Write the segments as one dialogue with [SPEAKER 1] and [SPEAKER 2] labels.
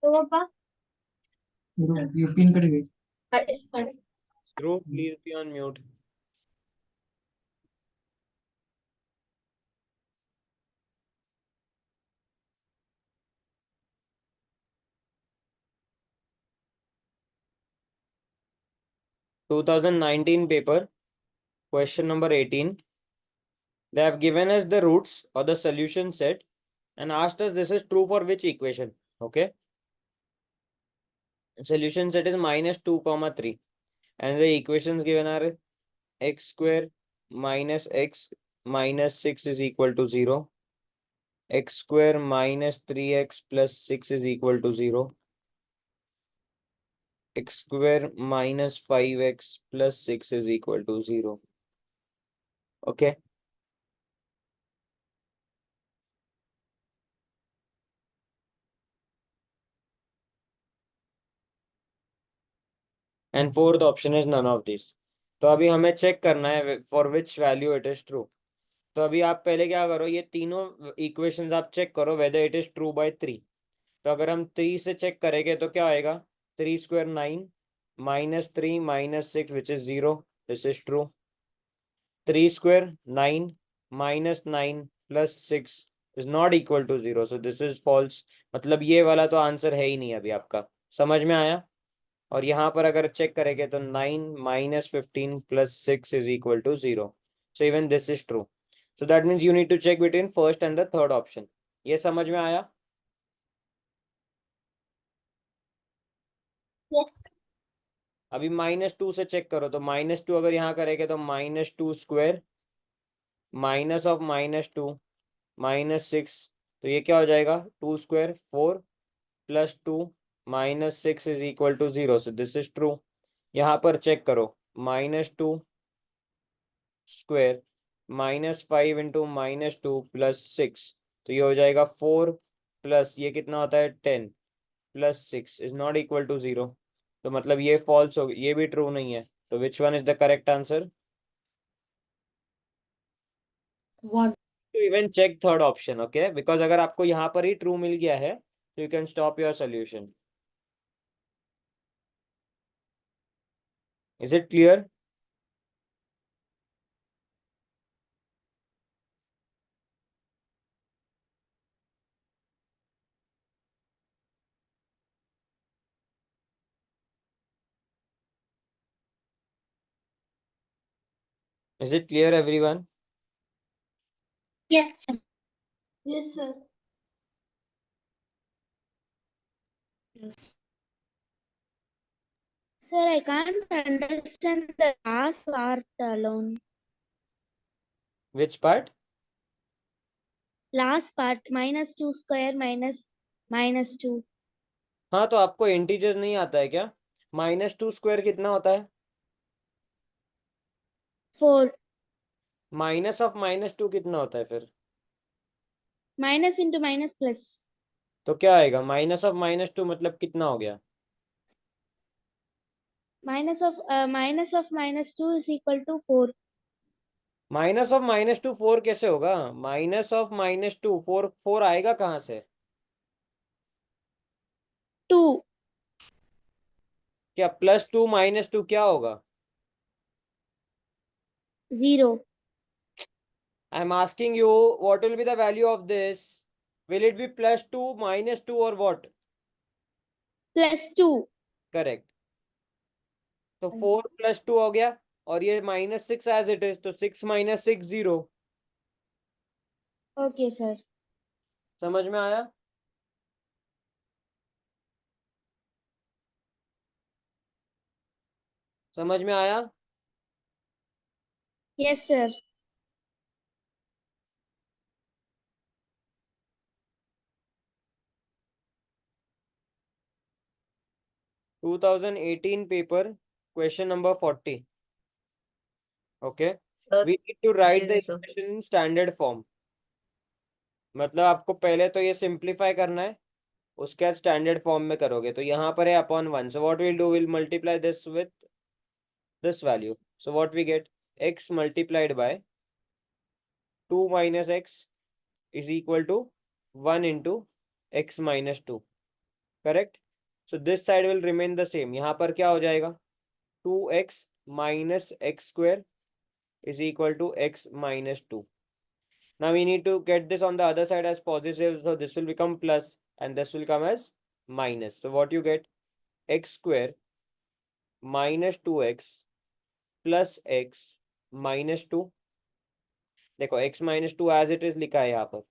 [SPEAKER 1] तो पापा
[SPEAKER 2] ये पिन कट गई।
[SPEAKER 3] Dhruv, please be on mute. Two 2019 paper, question number 18. They have given us the roots or the solution set and asked us this is true for which equation. Okay. Solution set is minus 2 comma 3 and the equations given are x square minus x minus 6 is equal to 0, x square minus 3x plus 6 is equal to 0, x square minus 5x plus 6 is equal to 0. Okay. And fourth option is none of these. तो अभी हमें check करना है for which value it is true. तो अभी आप पहले क्या करो, ये तीनों इक्वेशंस आप चेक करो whether it is true bye 3. तो अगर हम 3 से चेक करेंगे तो क्या आएगा, 3 square 9 minus 3 minus 6 which is 0, this is true. 3 square 9 minus 9 plus 6 is not equal to 0, so this is false. मतलब ये वाला तो आंसर है ही नहीं अभी आपका. समझ में आया. और यहाँ पर अगर चेक करेंगे तो 9 minus 15 plus 6 is equal to 0, so even this is true. So that means you need to check between first and the third option. ये समझ में आया.
[SPEAKER 1] यस
[SPEAKER 3] अभी -2 से चेक करो, तो -2 अगर यहाँ करेंगे तो -2 स्क्वायर माइनस ऑफ -2 -6, तो ये क्या हो जाएगा, 2 square 4 plus 2 -6 is equal to 0, so this is true. यहाँ पर चेक करो, -2 स्क्वायर -5 इंटू -2 प्लस 6, तो ये हो जाएगा 4 प्लस ये कितना होता है 10 plus 6 is not equal to 0. तो मतलब ये फॉल्स हो, ये भी ट्रू नहीं है. तो which one is the correct answer.
[SPEAKER 1] One.
[SPEAKER 3] To even check third option. Okay, because अगर आपको यहाँ पर ही ट्रू मिल गया है तो you can stop your solution. Is it clear. Is it clear everyone.
[SPEAKER 1] Yes sir. Yes sir. Sir, I can't understand the last part alone.
[SPEAKER 3] Which part.
[SPEAKER 1] Last part, -2 square minus -2.
[SPEAKER 3] हाँ, तो आपको integers नहीं आता है क्या. -2 square कितना होता है.
[SPEAKER 1] 4.
[SPEAKER 3] माइनस ऑफ -2 कितना होता है फिर.
[SPEAKER 1] Minus into minus plus.
[SPEAKER 3] तो क्या आएगा, माइनस ऑफ -2 मतलब कितना हो गया.
[SPEAKER 1] Minus of -2 is equal to 4.
[SPEAKER 3] Minus of -2 4 कैसे होगा. माइनस ऑफ -2 4 4 आएगा कहाँ से.
[SPEAKER 1] 2.
[SPEAKER 3] क्या +2 -2 क्या होगा.
[SPEAKER 1] 0.
[SPEAKER 3] I am asking you what will be the value of this. Will it be +2 -2 or what.
[SPEAKER 1] +2.
[SPEAKER 3] Correct. तो 4 + 2 हो गया और ये -6 एज इट इज, तो 6 - 6 0.
[SPEAKER 1] Okay, sir.
[SPEAKER 3] समझ में आया. समझ में आया.
[SPEAKER 1] Yes, sir.
[SPEAKER 3] To 2018 paper question number 40. Okay, we need to write the equation in standard form. मतलब आपको पहले तो ये सिंप्लीफाई करना है, उसके बाद स्टैंडर्ड फॉर्म में करोगे. तो यहाँ पर है upon 1, so what will do, will multiply this with this value. So what we get, x multiplied by 2 minus x is equal to 1 into x minus 2. Correct. So this side will remain the same. यहाँ पर क्या हो जाएगा, 2x minus x square is equal to x minus 2. Now we need to get this on the other side as positive, so this will become plus and this will come as minus. So what you get, x square minus 2x plus x minus 2. देखो x minus 2 as it is लिखा है यहाँ पर.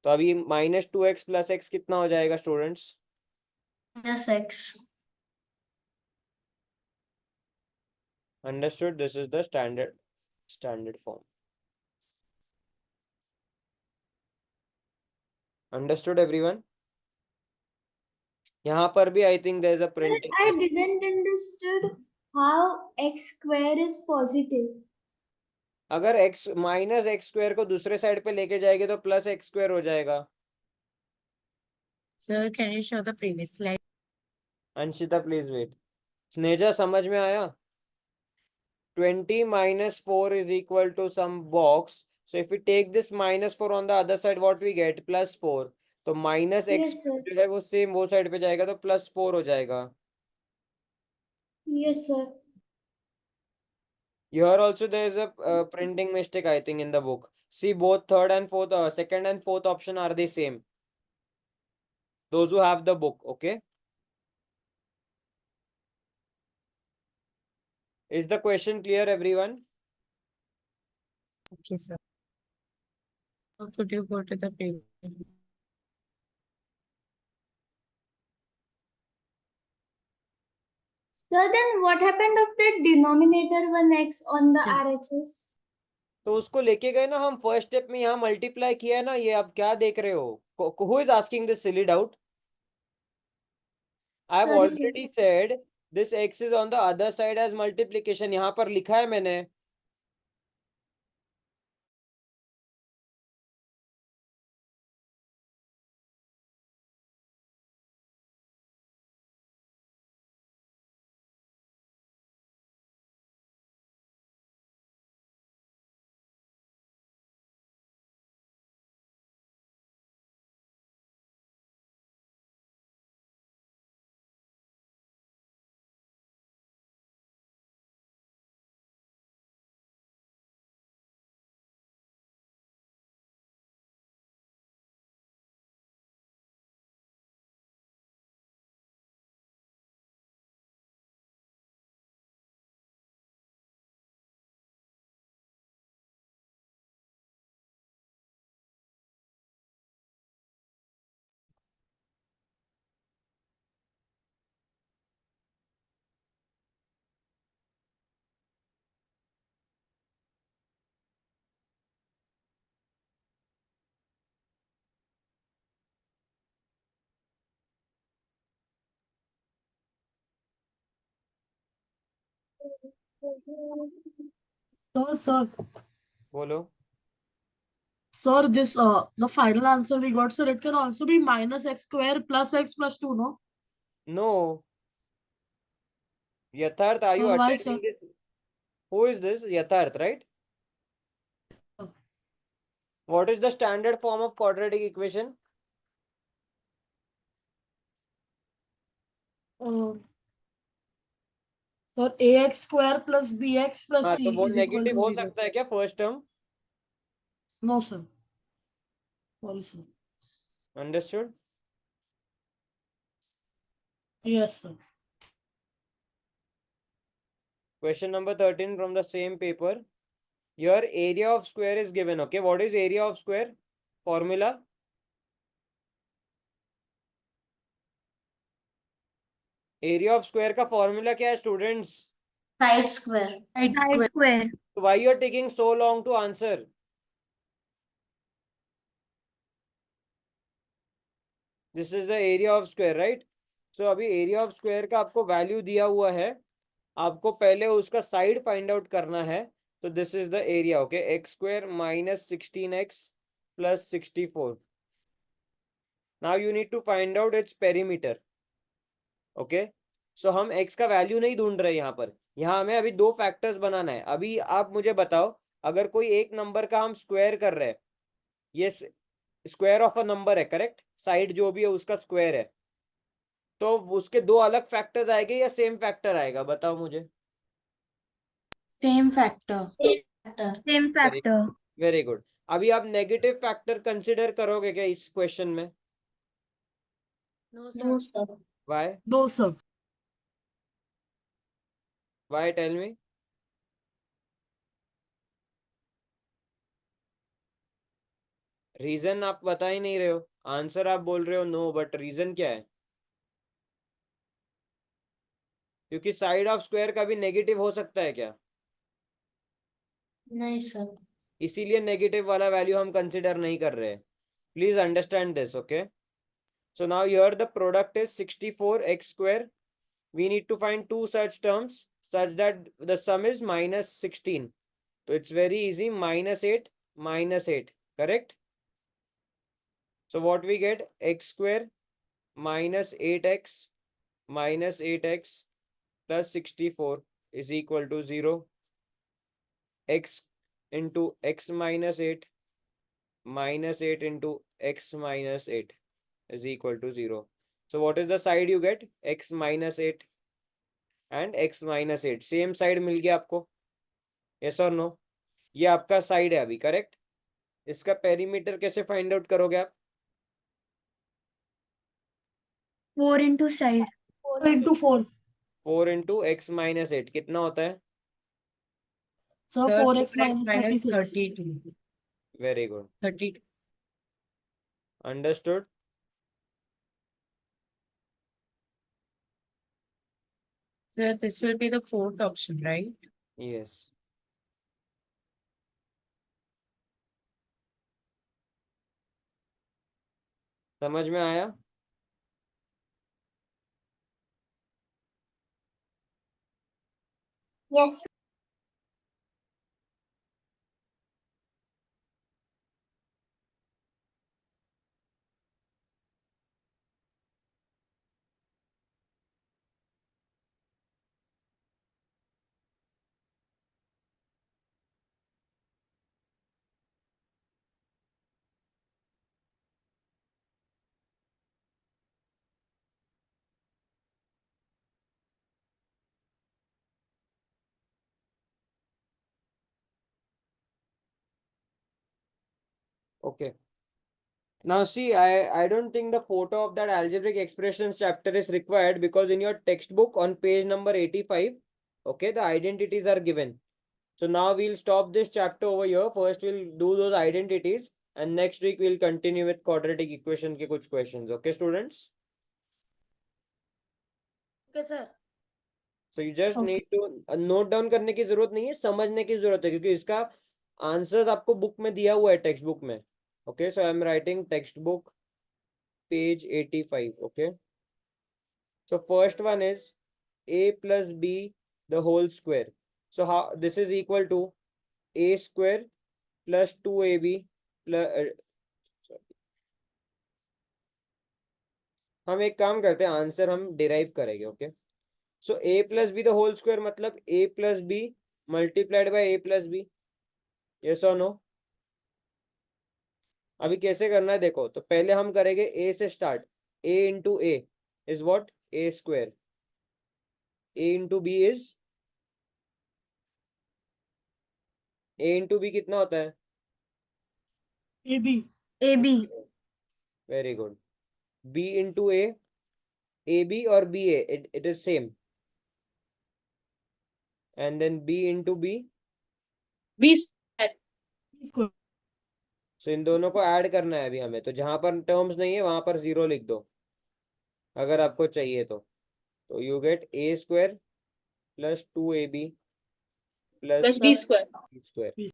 [SPEAKER 3] तो अभी minus 2x plus x कितना हो जाएगा students?
[SPEAKER 4] minus x.
[SPEAKER 3] Understood? This is the standard form. Understood everyone? यहाँ पर भी I think there is a printing.
[SPEAKER 1] I didn't understood how x square is positive.
[SPEAKER 3] अगर x माइनस एक्स स्क्वायर को दूसरे side पे लेके जाएंगे तो प्लस एक्स स्क्वायर हो जाएगा.
[SPEAKER 4] Sir, can you show the previous slide?
[SPEAKER 3] Anshita please wait. स्नेजा समझ में आया? 20 minus 4 is equal to some box. So if we take this minus 4 on the other side, what we get? Plus 4. तो minus x
[SPEAKER 1] Yes, sir.
[SPEAKER 3] जो है वो same वो side पे जाएगा तो प्लस 4 हो जाएगा.
[SPEAKER 1] Yes, sir.
[SPEAKER 3] Here also there is a printing mistake I think in the book. See, both third and fourth, second and fourth option are the same. Those who have the book, okay? Is the question clear, everyone?
[SPEAKER 4] Okay, sir. How could you go to the previous?
[SPEAKER 1] So then what happened of the denominator 1x on the
[SPEAKER 4] Yes.
[SPEAKER 1] RHS?
[SPEAKER 3] तो उसको लेके गए ना हम first step में, यहाँ multiply किया है ना. ये आप क्या देख रहे हो? Who is asking this silly doubt? I have
[SPEAKER 1] Sorry, sir.
[SPEAKER 3] already said this x is on the other side as multiplication. यहाँ पर लिखा है मैंने.
[SPEAKER 5] Sir,
[SPEAKER 3] बोलो.
[SPEAKER 5] this the final answer we got, sir, it can also be minus x square plus x plus 2, no?
[SPEAKER 3] No. Yatharth, are you
[SPEAKER 5] Sir, why,
[SPEAKER 3] attending
[SPEAKER 5] sir?
[SPEAKER 3] this? Who is this? Yatharth, right? What is the standard form of quadratic equation?
[SPEAKER 5] Sir, ax square plus bx plus
[SPEAKER 3] हाँ,
[SPEAKER 5] c
[SPEAKER 3] तो वो
[SPEAKER 5] is equal
[SPEAKER 3] negative
[SPEAKER 5] to
[SPEAKER 3] हो
[SPEAKER 5] 0.
[SPEAKER 3] सकता है क्या first term?
[SPEAKER 5] No, sir. Sorry, sir.
[SPEAKER 3] Understood?
[SPEAKER 5] Yes, sir.
[SPEAKER 3] Question number 13 from the same paper. Your area of square is given. Okay, what is area of square? Formula? Area of square का formula क्या है students?
[SPEAKER 4] Side square.
[SPEAKER 1] Side square.
[SPEAKER 3] So why you are taking so long to answer? This is the area of square, right? So अभी area of square का आपको value दिया हुआ है. आपको पहले उसका side find out करना है. So this is the area, okay? X square minus 16x plus 64. Now you need to find out its perimeter. Okay? So हम x का वैल्यू नहीं ढूंढ रहे यहाँ पर. यहाँ हमें अभी दो फैक्टर्स बनाना है. अभी आप मुझे बताओ, अगर कोई एक नंबर का हम स्क्वायर कर रहे हैं, ये स्क्वायर ऑफ अ नंबर है, करेक्ट? साइड जो भी है उसका स्क्वायर है. तो उसके दो अलग फैक्टर्स आएंगे या सेम फैक्टर आएगा, बताओ मुझे।
[SPEAKER 4] Same factor.
[SPEAKER 1] Same factor.
[SPEAKER 3] Very good. अभी आप नेगेटिव फैक्टर कंसिडर करोगे क्या इस क्वेश्चन में?
[SPEAKER 1] No sir.
[SPEAKER 3] Why?
[SPEAKER 5] No, sir.
[SPEAKER 3] Why, tell me. Reason आप बता ही नहीं रहे हो, आंसर आप बोल रहे हो नो, बट रीजन क्या है? क्योंकि साइड ऑफ स्क्वायर का भी नेगेटिव हो सकता है क्या?
[SPEAKER 1] नहीं सर।
[SPEAKER 3] इसीलिए नेगेटिव वाला वैल्यू हम कंसिडर नहीं कर रहे हैं। Please understand this, okay. So now here the product is 64x square. We need to find two such terms such that the sum is -16. So it's very easy, -8 -8, correct? So what we get, x square minus 8x minus 8x plus 64 is equal to 0. X into x minus 8 minus 8 into x minus 8 is equal to 0. So what is the side you get? X minus 8 and x minus 8 same side मिल गया आपको, yes और no? ये आपका side है अभी, correct? इसका perimeter कैसे फाइंड आउट करोगे आप?
[SPEAKER 1] 4 into side.
[SPEAKER 5] 4 into 4.
[SPEAKER 3] 4 into x minus 8 कितना होता है?
[SPEAKER 5] Sir,
[SPEAKER 4] Sir,
[SPEAKER 5] 4x
[SPEAKER 4] 4x
[SPEAKER 5] minus
[SPEAKER 4] minus
[SPEAKER 5] 36.
[SPEAKER 4] 32.
[SPEAKER 3] Very good,
[SPEAKER 4] 32.
[SPEAKER 3] Understood.
[SPEAKER 4] Sir, this will be the fourth option, right?
[SPEAKER 3] Yes. समझ में आया?
[SPEAKER 1] Yes.
[SPEAKER 3] Okay. Now see, I don't think the photo of that algebraic expressions chapter is required because in your textbook on page number 85, okay, the identities are given. So now we'll stop this chapter over here. First we'll do those identities and next week we'll continue with quadratic equation के कुछ questions. Okay, students?
[SPEAKER 1] Okay sir.
[SPEAKER 3] So you just
[SPEAKER 5] Okay.
[SPEAKER 3] need to note down करने की जरूरत नहीं है, समझने की जरूरत है, क्योंकि इसका आंसर आपको बुक में दिया हुआ है, टेक्स्ट बुक में। Okay, so I'm writing textbook page 85. Okay, so first one is a plus b the whole square. So how this is equal to a square plus 2ab plus हम एक काम करते हैं, आंसर हम derive करेंगे। Okay, so a plus B the whole square मतलब a plus B multiplied by a plus B, yes और नो? अभी कैसे करना है देखो, तो पहले हम करेंगे a से start. a into a is what? a square. a into b is a into b कितना होता है?
[SPEAKER 5] AB.
[SPEAKER 1] AB।
[SPEAKER 3] Very good. b into a, a b और b a, it is same, and then b into B.
[SPEAKER 4] B
[SPEAKER 5] Square.
[SPEAKER 3] So इन दोनों को add करना है अभी हमें, तो जहां पर टर्म्स नहीं है वहां पर 0 लिख दो अगर आपको चाहिए तो you get a square plus 2ab plus
[SPEAKER 4] B square.
[SPEAKER 3] b square.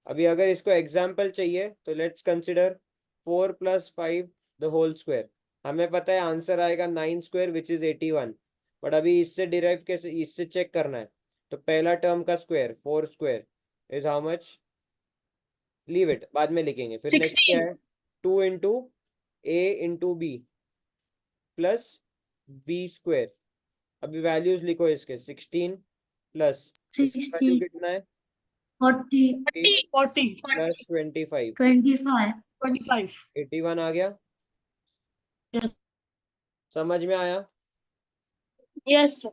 [SPEAKER 3] अभी अगर इसको एग्जाम्पल चाहिए तो let's consider 4 plus 5 the whole square. हमें पता है आंसर आएगा 9 स्क्वायर विच इज 81, बट अभी इससे डिराइव कैसे, इससे चेक करना है। तो पहला टर्म का square 4 square is how much? Leave it, बाद में लिखेंगे। फिर नेक्स्ट क्या है? 2 into a into b plus b square. अभी वैल्यूज लिखो इसके, 16 प्लस इसका वैल्यू कितना है?
[SPEAKER 1] 40
[SPEAKER 5] 40.
[SPEAKER 3] प्लस 25,
[SPEAKER 1] 25
[SPEAKER 5] 25.
[SPEAKER 3] 81 आ गया।
[SPEAKER 5] Yes.
[SPEAKER 3] समझ में आया?
[SPEAKER 1] Yes, sir.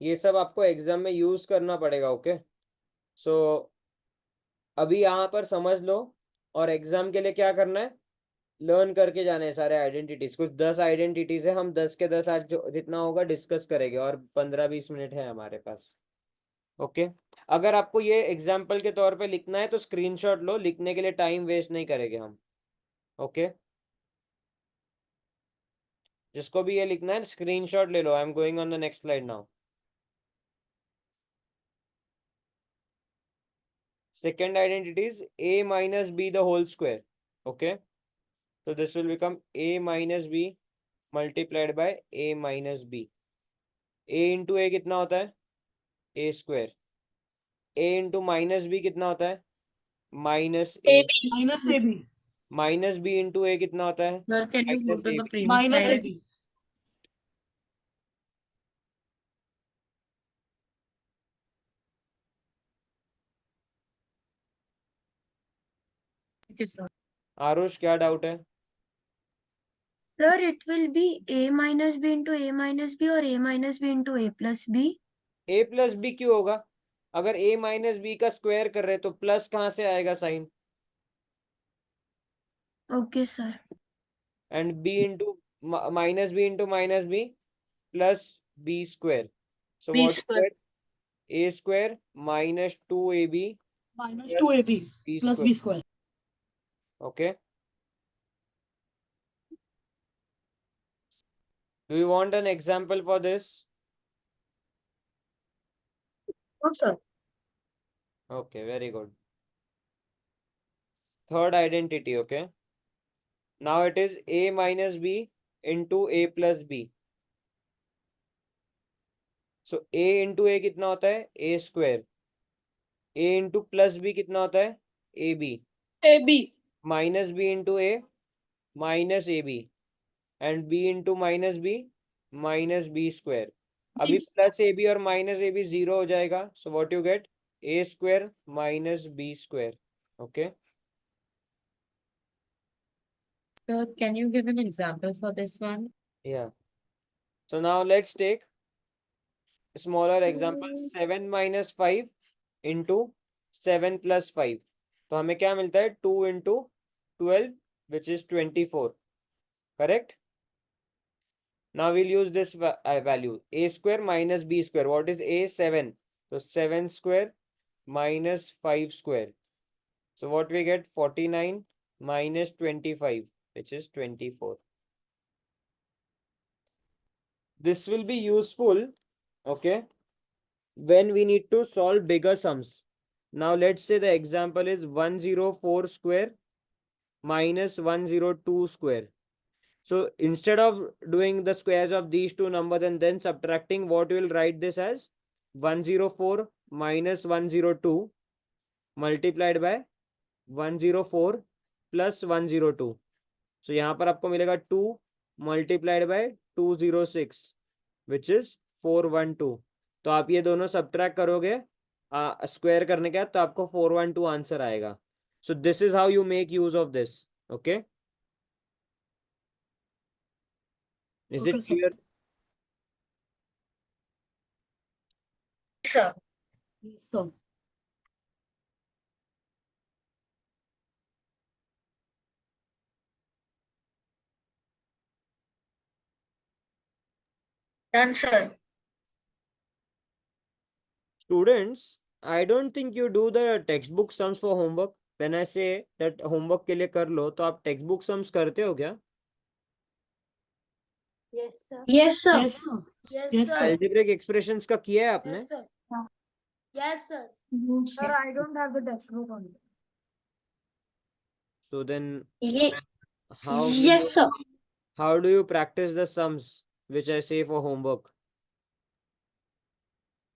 [SPEAKER 3] ये सब आपको एग्जाम में यूज करना पड़ेगा, ओके। सो अभी यहाँ पर समझ लो, और एग्जाम के लिए क्या करना है, लर्न करके जाने हैं सारे आइडेंटिटीज। कुछ 10 आइडेंटिटीज है, हम 10 के 10 आज जो जितना होगा डिस्कस करेंगे, और 15-20 मिनट है हमारे पास, ओके। अगर आपको ये एग्जाम्पल के तौर पे लिखना है तो स्क्रीनशॉट लो, लिखने के लिए टाइम वेस्ट नहीं करेंगे हम, ओके। जिसको भी ये लिखना है स्क्रीनशॉट ले लो। I am going on the next slide now. Second identity is a minus b the whole square, okay. So this will become a minus b multiplied by a minus b. a into a कितना होता है, a square. a into minus b कितना होता है, minus a.
[SPEAKER 5] Minus AB.
[SPEAKER 3] minus b into a कितना होता है,
[SPEAKER 4] Sir, can you go
[SPEAKER 3] minus
[SPEAKER 4] to the
[SPEAKER 3] ab.
[SPEAKER 4] previous
[SPEAKER 5] Minus
[SPEAKER 4] slide?
[SPEAKER 5] AB.
[SPEAKER 4] Okay, sir.
[SPEAKER 3] Aarush क्या डाउट है?
[SPEAKER 6] Sir, it will be a minus b into a minus b or a minus b into a plus b.
[SPEAKER 3] a plus b क्यों होगा? अगर a minus b का square कर रहे तो plus कहाँ से आएगा sign?
[SPEAKER 6] Okay, sir.
[SPEAKER 3] And b into minus b plus b square. So
[SPEAKER 1] B
[SPEAKER 3] what
[SPEAKER 1] square.
[SPEAKER 3] a square minus 2ab
[SPEAKER 5] Minus
[SPEAKER 3] Plus
[SPEAKER 5] 2AB
[SPEAKER 3] b
[SPEAKER 5] plus
[SPEAKER 3] square.
[SPEAKER 5] B square.
[SPEAKER 3] Okay. Do you want an example for this?
[SPEAKER 1] No, sir.
[SPEAKER 3] Okay, very good. Third identity, okay. Now it is a minus b into a plus b. So a into a कितना होता है, a square. a into plus b कितना होता है, ab.
[SPEAKER 1] AB.
[SPEAKER 3] Minus b into a minus ab. And b into minus b minus b square. अभी plus ए b और minus A B 0 हो जाएगा. So what you get, a square minus b square, okay.
[SPEAKER 4] Sir, can you give an example for this one?
[SPEAKER 3] Yeah. So now let's take smaller example. 7 minus 5 into 7 plus 5. तो हमें क्या मिलता है, 2 into 12 which is 24. Correct? Now we'll use this value, a square minus b square. What is a? 7. So 7 square minus 5 square. So what we get, 49 minus 25 which is 24. This will be useful, okay, when we need to solve bigger sums. Now let's say the example is 104 square minus 102 square. So instead of doing the squares of these two numbers and then subtracting, what we will write this as 104 minus 102 multiplied by 104 plus 102. So यहाँ पर आपको मिलेगा 2 multiplied by 206 which is 412. तो आप ये दोनों subtract करोगे square करने के बाद, तो आपको 412 आंसर आएगा. सो this is how you make use of this, okay. Is
[SPEAKER 5] Okay,
[SPEAKER 3] it
[SPEAKER 5] sir.
[SPEAKER 3] clear?
[SPEAKER 1] Sir.
[SPEAKER 5] Yes, sir.
[SPEAKER 1] Done, sir.
[SPEAKER 3] Students, I don't think you do the textbook sums for homework. When I say that homework के लिए कर लो, तो आप textbook sums करते हो क्या?
[SPEAKER 1] Yes, sir. Yes, sir.
[SPEAKER 5] Yes, sir. Yes, sir.
[SPEAKER 3] Algebraic expressions का किया है आपने?
[SPEAKER 1] sir. Yes, sir.
[SPEAKER 5] Sir,
[SPEAKER 1] I don't have the textbook on.
[SPEAKER 3] So then
[SPEAKER 1] Yes,
[SPEAKER 3] how do
[SPEAKER 1] yes,
[SPEAKER 3] you,
[SPEAKER 1] sir.
[SPEAKER 3] how do you practice the sums which I say for homework?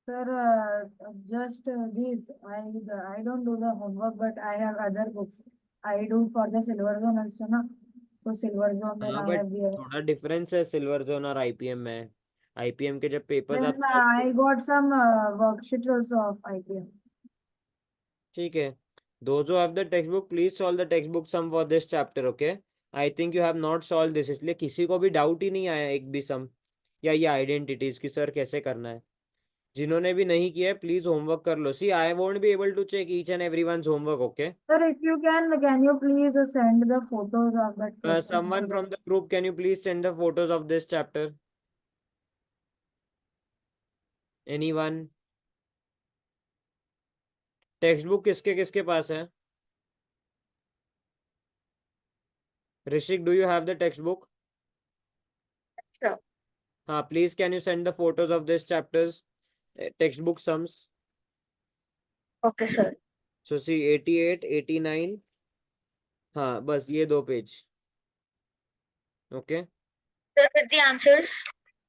[SPEAKER 7] Sir, just this. I don't do the homework, but I have other books. I do for the silver zone also, na. So silver zone, then
[SPEAKER 3] हाँ,
[SPEAKER 7] I
[SPEAKER 3] but
[SPEAKER 7] have the.
[SPEAKER 3] थोड़ा difference है silver zone और IPM में. IPM के जब papers
[SPEAKER 7] Then
[SPEAKER 3] आप
[SPEAKER 7] I got some worksheets also of IPM.
[SPEAKER 3] ठीक है. Those who have the textbook, please solve the textbook sum for this chapter, okay? I think you have not solve this, इसलिए किसी को भी doubt ही नहीं आया एक भी सम या ये आइडेंटिटीज की सर कैसे करना है। जिन्होंने भी नहीं किया है प्लीज होमवर्क कर लो। See I won't be able to check each and everyone's homework, okay?
[SPEAKER 7] Sir, if you can you please send the photos of that question?
[SPEAKER 3] Someone from the group, can you please send the photos of this chapter? Anyone? Textbook किसके किसके पास है? Rishik, do you have the textbook?
[SPEAKER 6] Sure.
[SPEAKER 3] हाँ, please can you send the photos of this chapters textbook sums?
[SPEAKER 6] Okay, sir.
[SPEAKER 3] So see 88 89, हाँ बस ये 2 page, okay?
[SPEAKER 6] Sir, with the answers.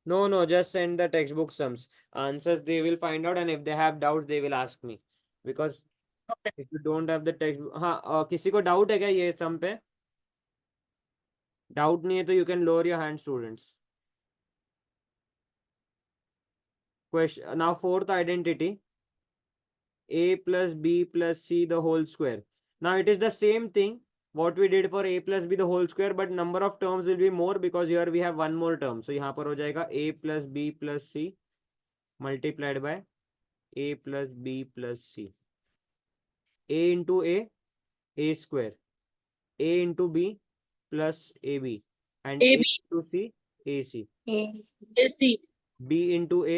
[SPEAKER 3] No, just send the textbook sums. Answers they will find out, and if they have doubts they will ask me, because
[SPEAKER 6] Okay.
[SPEAKER 3] if you don't have the text, हाँ किसी को doubt है क्या ये सम पे? Doubt नहीं है तो you can lower your hand students. Question now, fourth identity, a plus b plus c the whole square. Now it is the same thing what we did for a plus b the whole square, but number of terms will be more because here we have one more term. So यहाँ पर हो जाएगा a plus b plus c multiplied by a plus b plus c. A into a square. A into b plus ab, and a
[SPEAKER 4] AB.
[SPEAKER 3] into c, ac.
[SPEAKER 1] Yes.
[SPEAKER 4] AC.
[SPEAKER 3] B into a,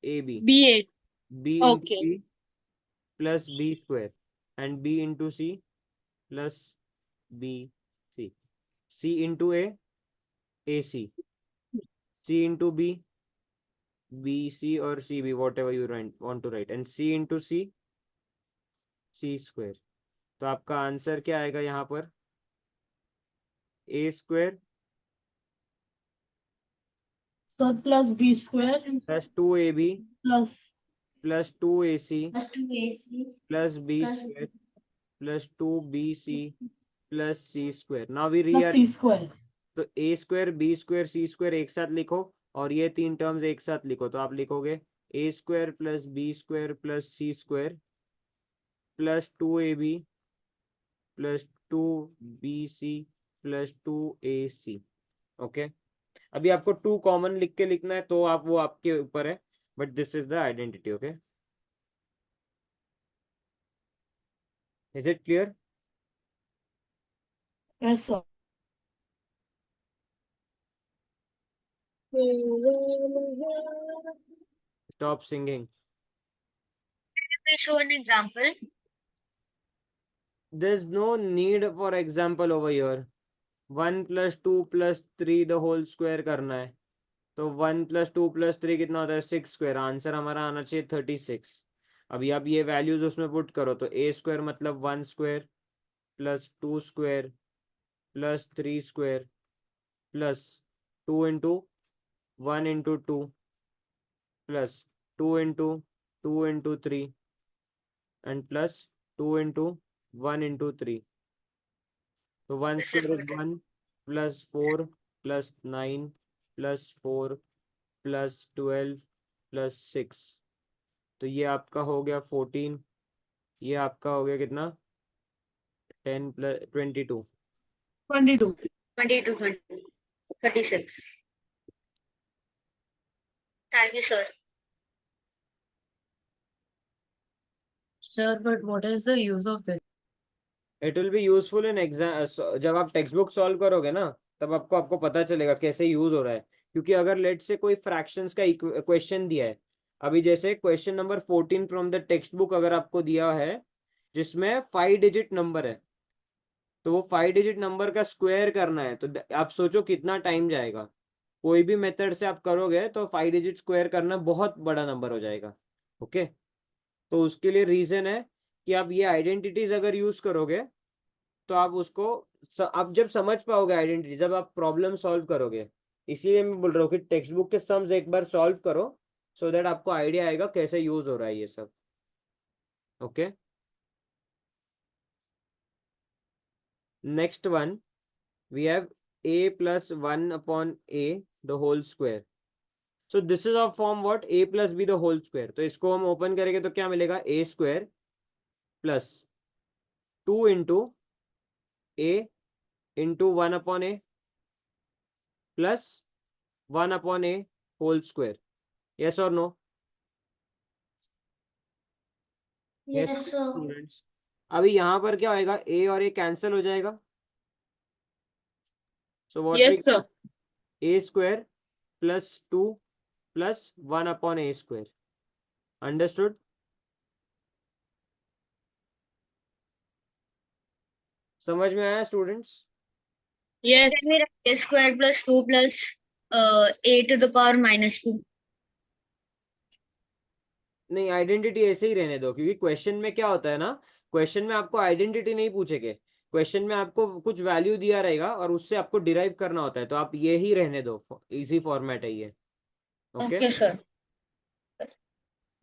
[SPEAKER 3] ab.
[SPEAKER 4] BA.
[SPEAKER 3] B
[SPEAKER 4] Okay.
[SPEAKER 3] into b plus b square, and b into c plus b c. C into a, ac. C into b, bc or cb, whatever you want to write, and c into c, c square. तो आपका answer क्या आएगा यहाँ पर? a square
[SPEAKER 5] Sir, plus b square
[SPEAKER 3] plus 2ab
[SPEAKER 5] plus
[SPEAKER 3] plus 2ac
[SPEAKER 1] Plus 2AC
[SPEAKER 3] plus b
[SPEAKER 1] plus
[SPEAKER 3] square plus 2bc plus c square. Now we
[SPEAKER 5] plus c
[SPEAKER 3] rearrange.
[SPEAKER 5] square.
[SPEAKER 3] तो a square, b square, c square एक साथ लिखो, और ये 3 terms एक साथ लिखो। तो आप लिखोगे a square plus b square plus c square plus 2ab plus 2bc plus 2ac, okay? अभी आपको 2 कॉमन लिख के लिखना है, तो आप वो आपके ऊपर है, but this is the identity, okay? Is it clear?
[SPEAKER 5] Yes, sir.
[SPEAKER 3] Stop singing.
[SPEAKER 6] Please show an example.
[SPEAKER 3] There's no need for example over here. 1 plus 2 plus 3 the whole square करना है, तो 1 plus 2 plus 3 कितना होता है? 6 square. Answer हमारा आना चाहिए 36। अभी आप ये वैल्यूज उसमें पुट करो, तो a स्क्वायर मतलब 1 square plus 2 square plus 3 square plus 2 into 1 into 2 plus 2 into 2 into 3 and plus 2 into 1 into 3. तो 1 square is 1 plus 4 plus 9 plus 4 plus 12 plus 6. तो ये आपका हो गया 14, ये आपका हो गया कितना? 10 plus 22.
[SPEAKER 5] 22.
[SPEAKER 6] 22, 20, 36. Thank you, sir.
[SPEAKER 4] Sir, but what is the use of this?
[SPEAKER 3] It will be useful in exam. जब आप टेक्स्ट बुक सॉल्व करोगे ना, तब आपको पता चलेगा कैसे यूज हो रहा है। क्योंकि अगर लेट से कोई फ्रैक्शंस का क्वेश्चन दिया है, अभी जैसे question number 14 from the text book अगर आपको दिया है जिसमें 5 डिजिट नंबर है, तो वो 5 डिजिट नंबर का स्क्वायर करना है, तो आप सोचो कितना टाइम जाएगा। कोई भी मेथड से आप करोगे तो 5 डिजिट स्क्वायर करना बहुत बड़ा नंबर हो जाएगा, ओके? तो उसके लिए रीजन है कि आप ये आइडेंटिटीज अगर यूज करोगे तो आप उसको आप जब समझ पाओगे आइडेंटिटी, जब आप प्रॉब्लम सॉल्व करोगे। इसीलिए मैं बोल रहा हूँ कि टेक्स्ट बुक के सम्स एक बार सॉल्व करो, सो दैट आपको आइडिया आएगा कैसे यूज हो रहा है ये सब, okay? Next one we have a plus 1 upon a the whole square. So this is of form what? a plus b the whole square. तो इसको हम ओपन करेंगे तो क्या मिलेगा? a square plus 2 into a into 1/a plus 1/a whole square, yes और no?
[SPEAKER 1] Yes,
[SPEAKER 3] yes
[SPEAKER 1] sir.
[SPEAKER 3] Students. अभी यहाँ पर क्या होएगा, a और a कैंसिल हो जाएगा, so what
[SPEAKER 4] Yes, sir.
[SPEAKER 3] a square plus 2 plus 1/a square, understood? समझ में आया students?
[SPEAKER 4] Yes.
[SPEAKER 6] Can we write a square plus 2 plus a to the power minus 2?
[SPEAKER 3] नहीं, आइडेंटिटी ऐसे ही रहने दो, क्योंकि क्वेश्चन में क्या होता है ना, क्वेश्चन में आपको आइडेंटिटी नहीं पूछेंगे, क्वेश्चन में आपको कुछ वैल्यू दिया रहेगा और उससे आपको डिराइव करना होता है, तो आप ये ही रहने दो, इजी फॉर्मेट है ये। Okay,
[SPEAKER 6] Okay, sir.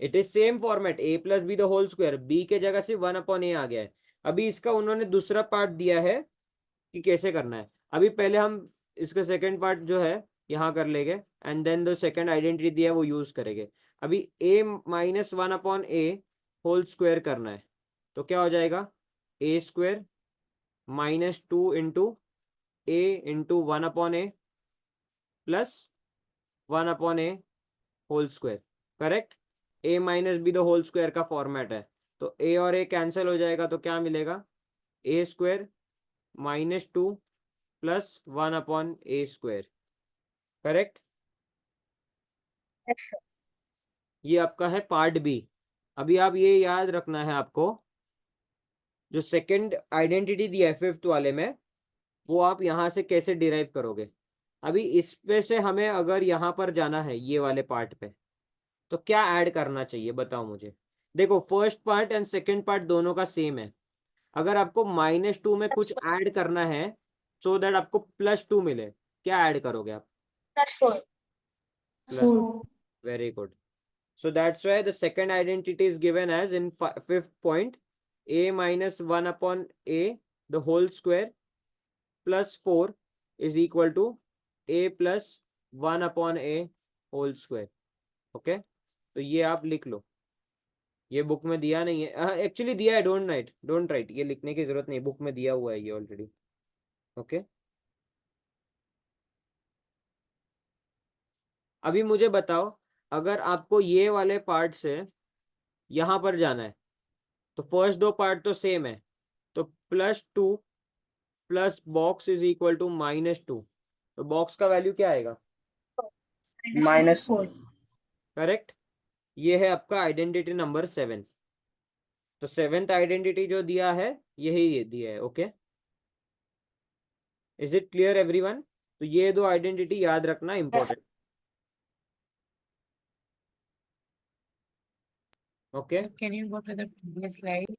[SPEAKER 3] It is same format, a plus B the whole square, b के जगह से 1/a आ गया है। अभी इसका उन्होंने दूसरा पार्ट दिया है कि कैसे करना है। अभी पहले हम इसका सेकंड पार्ट जो है यहाँ कर लेंगे, and then the second identity दिया है वो यूज करेंगे। अभी a minus 1/a whole square करना है, तो क्या हो जाएगा, a square minus 2 into a into 1/a plus 1/a whole square, correct? a minus B the whole square का फॉर्मेट है, तो a और a कैंसिल हो जाएगा, तो क्या मिलेगा, a square minus 2 plus 1/a square, correct?
[SPEAKER 6] Yes, sir.
[SPEAKER 3] ये आपका है पार्ट बी। अभी आप ये याद रखना है आपको, जो सेकंड आइडेंटिटी दिया है फिफ्थ वाले में, वो आप यहाँ से कैसे डिराइव करोगे। अभी इस पे से हमें अगर यहाँ पर जाना है ये वाले पार्ट पे, तो क्या ऐड करना चाहिए बताओ मुझे। देखो, first part and second part दोनों का सेम है। अगर आपको -2 में कुछ ऐड करना है सो दैट आपको +2 मिले, क्या ऐड करोगे आप?
[SPEAKER 6] Plus 4.
[SPEAKER 3] Plus, very good. So that's why the second identity is given as in fifth point, a minus 1/a the whole square plus 4 is equal to a plus 1/a whole square. Okay, तो ये आप लिख लो, ये book में दिया नहीं है, actually दिया है, डोंट राइट, ये लिखने की जरूरत नहीं, बुक में दिया हुआ है ये ऑलरेडी। ओके, अभी मुझे बताओ, अगर आपको ये वाले पार्ट से यहाँ पर जाना है, तो फर्स्ट दो पार्ट तो सेम है, तो +2 plus box is equal to -2, तो बॉक्स का वैल्यू क्या आएगा,
[SPEAKER 5] -4.
[SPEAKER 3] करेक्ट? ये है आपका आइडेंटिटी नंबर 7। तो 7th आइडेंटिटी जो दिया है यही दिया है। Okay, is it clear everyone? तो ये दो आइडेंटिटी याद रखना important. Okay,
[SPEAKER 4] Can you go to the previous slide?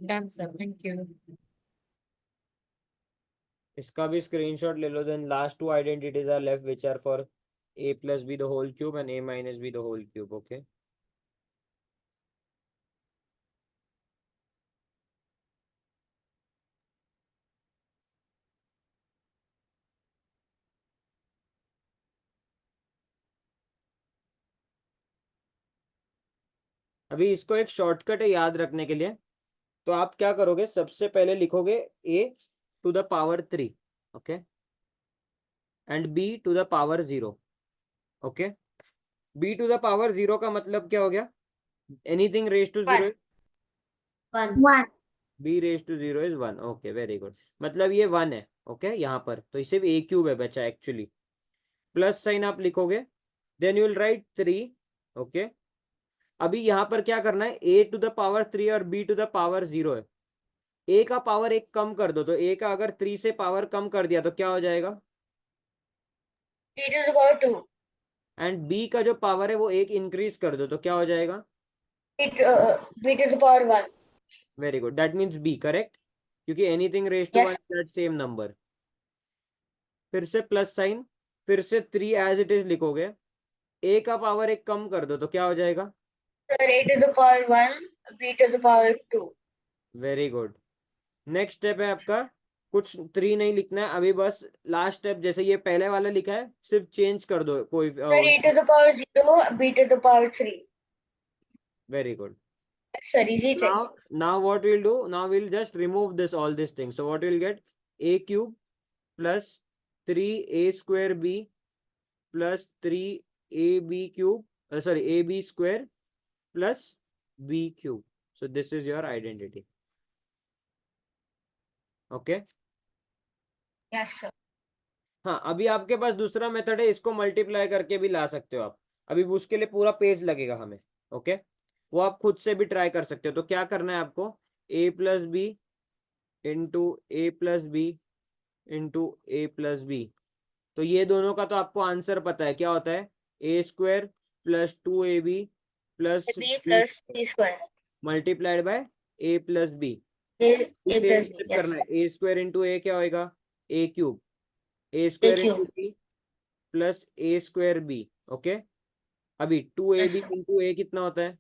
[SPEAKER 4] Done, sir. Thank you.
[SPEAKER 3] इसका भी स्क्रीनशॉट ले लो, then last two identities are left which are for a plus B the whole cube and a minus B the whole cube. Okay, अभी इसको एक shortcut है याद रखने के लिए, तो आप क्या करोगे, सबसे पहले लिखोगे a to the power 3, okay, and b to the power 0। Okay, b to the power 0 का मतलब क्या हो गया, anything raise to 0,
[SPEAKER 6] 1.
[SPEAKER 3] b raise to 0 is 1। Okay, very good, मतलब ये 1 है। ओके, यहाँ पर तो सिर्फ a क्यूब है बचा एक्चुअली, प्लस साइन आप लिखोगे, then you will write 3। Okay, अभी यहाँ पर क्या करना है, a टू द पावर 3 और b टू द पावर 0 है, a का पावर 1 कम कर दो, तो a का अगर 3 से पावर कम कर दिया तो क्या हो जाएगा,
[SPEAKER 6] b to the power 2.
[SPEAKER 3] And b का जो पावर है वो 1 इंक्रीज कर दो, तो क्या हो जाएगा,
[SPEAKER 6] b to the power 1.
[SPEAKER 3] Very good, that means b, correct? क्योंकि anything raise to 1
[SPEAKER 6] Yes.
[SPEAKER 3] That same number. फिर से प्लस साइन, फिर से 3 एज इट इज लिखोगे, a का पावर 1 कम कर दो, तो क्या हो जाएगा,
[SPEAKER 6] Sir, a to the power 1, b to the power 2.
[SPEAKER 3] Very good. Next step है आपका कुछ 3 नहीं लिखना है अभी, बस लास्ट स्टेप जैसे ये पहले वाला लिखा है सिर्फ चेंज कर दो कोई।
[SPEAKER 6] Sir, a to the power 0, b to the power 3.
[SPEAKER 3] Very good.
[SPEAKER 6] Sir, easy check.
[SPEAKER 3] Now what we'll do, now we'll just remove this all these things. So what we'll get, a cube plus 3a square b plus 3ab cube, sorry, ab square plus b cube. So this is your identity. Okay.
[SPEAKER 6] Yes, sir.
[SPEAKER 3] हाँ, अभी आपके पास दूसरा method है, इसको multiply करके भी ला सकते हो आप. अभी उसके लिए पूरा पेज लगेगा हमें. ओके, वो आप खुद से भी ट्राई कर सकते हो. तो क्या करना है आपको, a plus B into A plus B into A plus B. तो ये दोनों का तो आपको आंसर पता है क्या होता है, a square plus 2ab plus
[SPEAKER 6] b plus c square.
[SPEAKER 3] Multiplied by a plus b.
[SPEAKER 6] A plus
[SPEAKER 3] same
[SPEAKER 6] b.
[SPEAKER 3] Step
[SPEAKER 6] Yes,
[SPEAKER 3] करना
[SPEAKER 6] sir.
[SPEAKER 3] है, ए स्क्वायर इंटू ए क्या होएगा, a cube, a square into
[SPEAKER 6] cube.
[SPEAKER 3] B plus a square b. Okay, अभी 2ab
[SPEAKER 6] Yes, sir.
[SPEAKER 3] Into ए कितना होता है,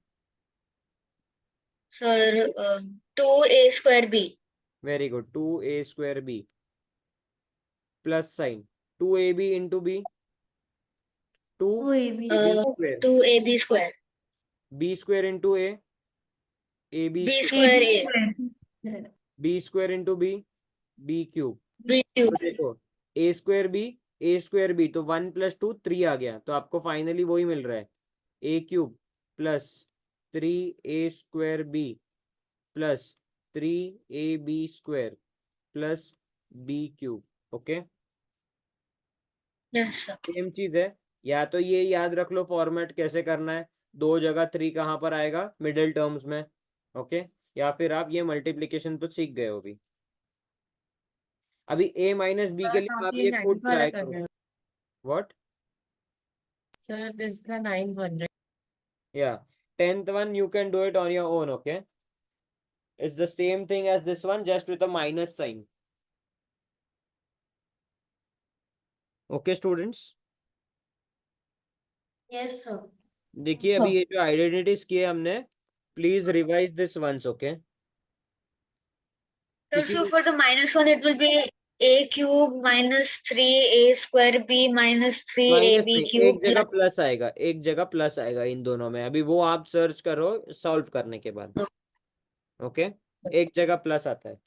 [SPEAKER 6] Sir, 2a square b.
[SPEAKER 3] Very good, 2a square B plus sign 2ab into B 2ab square,
[SPEAKER 6] 2ab square.
[SPEAKER 3] b square into A ab
[SPEAKER 6] b
[SPEAKER 3] square,
[SPEAKER 6] square a.
[SPEAKER 3] b square into B b cube.
[SPEAKER 6] b
[SPEAKER 3] तो
[SPEAKER 6] cube.
[SPEAKER 3] देखो ए square B तो 1 plus 2 3 आ गया, तो आपको finally वही मिल रहा है, a cube plus 3a square B plus 3ab square plus b cube. Okay,
[SPEAKER 6] Yes, sir.
[SPEAKER 3] Same चीज है. या तो ये याद रख लो फॉर्मेट कैसे करना है, 2 जगह 3 कहाँ पर आएगा, मिडिल टर्म्स में. ओके, या फिर आप ये मल्टीप्लिकेशन तो सीख गए हो अभी a माइनस बी के लिए आप ये खुद ट्राई करो. What,
[SPEAKER 4] Sir, this is the 900.
[SPEAKER 3] या 10th one you can do it on your own. Okay, it's the same thing as this one, just with a minus sign. Okay students,
[SPEAKER 5] Yes, sir.
[SPEAKER 3] देखिए अभी ये जो identities किए हमने, please revise this once. Okay,
[SPEAKER 6] Sir, so for the minus one, it will be a cube minus 3a square b minus 3ab
[SPEAKER 3] एक
[SPEAKER 6] cube.
[SPEAKER 3] जगह plus आएगा, एक जगह प्लस आएगा इन दोनों में. अभी वो आप सर्च करो सॉल्व करने के बाद. ओके, एक जगह प्लस आता है,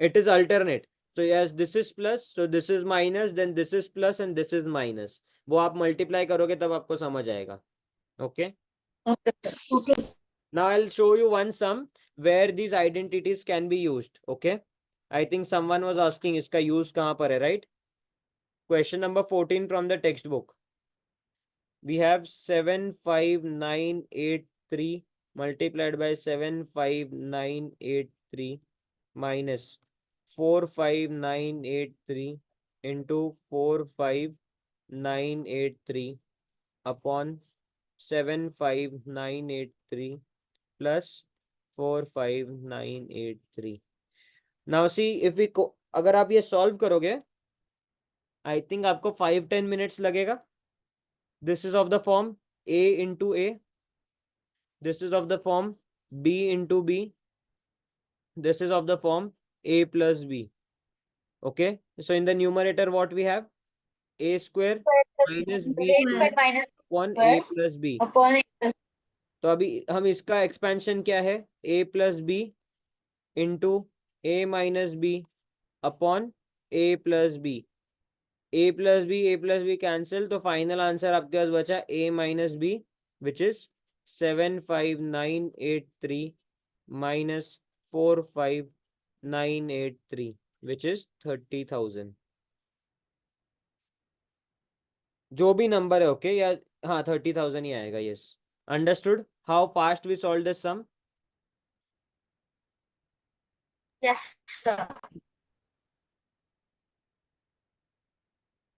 [SPEAKER 3] it is alternate. So yes, this is plus, so this is minus, then this is plus and this is minus. वो आप मल्टीप्लाई करोगे तब आपको समझ आएगा. Okay.
[SPEAKER 6] Okay, sir.
[SPEAKER 5] Okay.
[SPEAKER 3] Now I'll show you one sum where these identities can be used. Okay. I think someone was asking इसका use कहाँ पर है, right? Question number 14 from the textbook. We have 75983 multiplied by 75983 minus 45983 into 45983 upon 75983 plus 45983. Now see if we अगर आप ये solve करोगे, I think आपको 5-10 minutes लगेगा. This is of the form a into a, this is of the form b into b, this is of the form a plus b. Okay, so in the numerator what we have, a square minus b square
[SPEAKER 6] minus
[SPEAKER 3] upon a plus b.
[SPEAKER 6] upon a plus.
[SPEAKER 3] तो अभी हम इसका expansion क्या है, a plus b into a minus b upon a plus b. a plus b cancel, तो final answer आपके पास बचा a minus b which is 75983 minus 45983 which is 30,000. जो भी नंबर है. ओके, या हाँ 30,000 ही आएगा. Yes, understood how fast we solve this sum.
[SPEAKER 6] Yes, sir.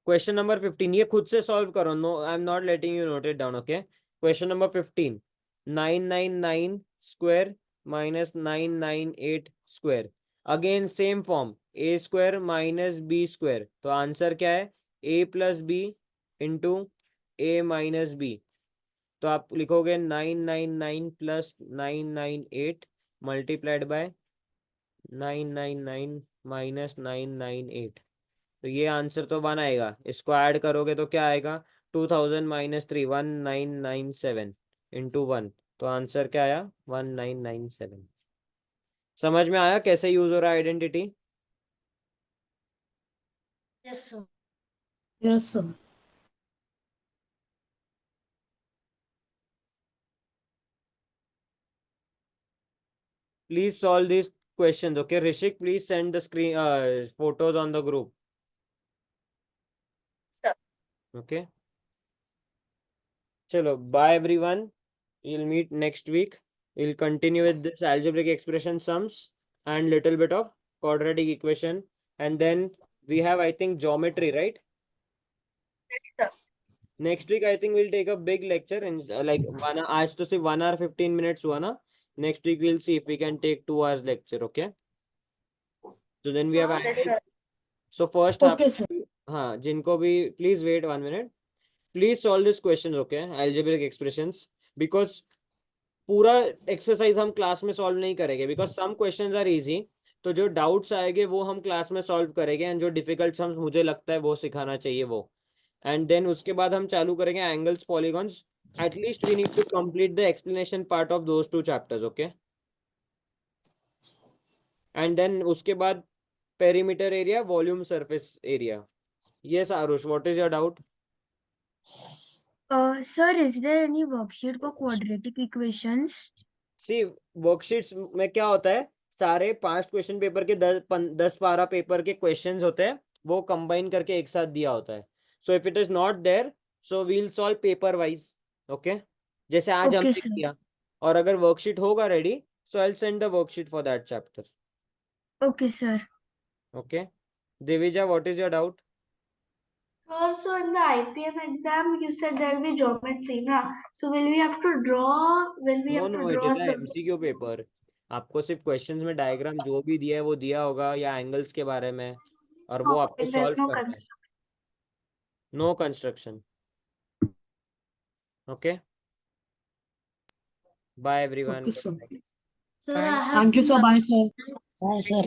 [SPEAKER 3] Question number 15 ये खुद से सॉल्व करो. No, I am not letting you note it down. Okay, question number 15, 999 square minus 998 square. Again same form, A square minus B square. तो answer क्या है, A plus B into A minus B. तो आप लिखोगे 999 plus 998 multiplied by 999 minus 998, तो ये answer तो 1 आएगा। इसको ऐड करोगे तो क्या आएगा? 2000 माइनस 3, 1997 इंटू 1, तो आंसर क्या आया? 1997। समझ में आया कैसे यूज हो रहा है identity?
[SPEAKER 1] Yes, sir.
[SPEAKER 5] Yes, sir.
[SPEAKER 3] Please solve these questions. Okay, Rishik, please send the screen photos on the group.
[SPEAKER 1] Sure.
[SPEAKER 3] Okay. Chalo, bye everyone. We'll meet next week. We'll continue with this algebraic expression sums and little bit of quadratic equation. And then we have, I think, geometry, right?
[SPEAKER 1] Sir.
[SPEAKER 3] Next week, I think we'll take a big lecture and like आज तो सिर्फ 1 hour 15 minutes हुआ ना. Next week we'll see if we can take 2 hours lecture. Okay. So then we have
[SPEAKER 1] Okay,
[SPEAKER 3] angles.
[SPEAKER 1] sir.
[SPEAKER 3] So first half.
[SPEAKER 5] Okay, sir.
[SPEAKER 3] हाँ, जिनको भी please wait 1 minute. Please solve this questions, okay? Algebraic expressions, because पूरा exercise हम class में solve नहीं करेंगे because some questions are easy, तो जो डाउट्स आएंगे वो हम क्लास में सॉल्व करेंगे एंड जो डिफिकल्ट सम्स मुझे लगता है वो सिखाना चाहिए वो, एंड देन उसके बाद हम चालू करेंगे angles polygons. At least we need to complete the explanation part of those 2 chapters, okay? And then उसके बाद perimeter area, volume, surface area. Yes Aarush, what is your doubt?
[SPEAKER 6] Sir, is there any worksheet for quadratic equations?
[SPEAKER 3] See worksheets में क्या होता है, सारे past question paper के 10-12 paper के questions होते हैं, वो कंबाइन करके एक साथ दिया होता है. So if it is not there so we'll solve paper wise, okay? जैसे आज
[SPEAKER 6] Okay,
[SPEAKER 3] हमने
[SPEAKER 6] sir.
[SPEAKER 3] किया. और अगर वर्कशीट होगा ready so I will send the worksheet for that chapter.
[SPEAKER 6] Okay, sir.
[SPEAKER 3] Okay Divija, what is your doubt?
[SPEAKER 8] Also, in the IPM exam, you said there will be geometry, na? So will we have to draw? Will we
[SPEAKER 3] no
[SPEAKER 8] have to
[SPEAKER 3] no, it
[SPEAKER 8] draw
[SPEAKER 3] is
[SPEAKER 8] some?
[SPEAKER 3] MCQ paper. आपको सिर्फ questions में diagram जो भी दिया है वो दिया होगा या एंगल्स के बारे में, और वो आपको
[SPEAKER 8] There's
[SPEAKER 3] सॉल्व
[SPEAKER 8] no
[SPEAKER 3] करना है.
[SPEAKER 8] construction.
[SPEAKER 3] No construction. Okay, bye everyone.
[SPEAKER 5] Okay, sir.
[SPEAKER 8] Sir, I have
[SPEAKER 5] Thank you, sir. Bye, sir.
[SPEAKER 2] Bye, sir.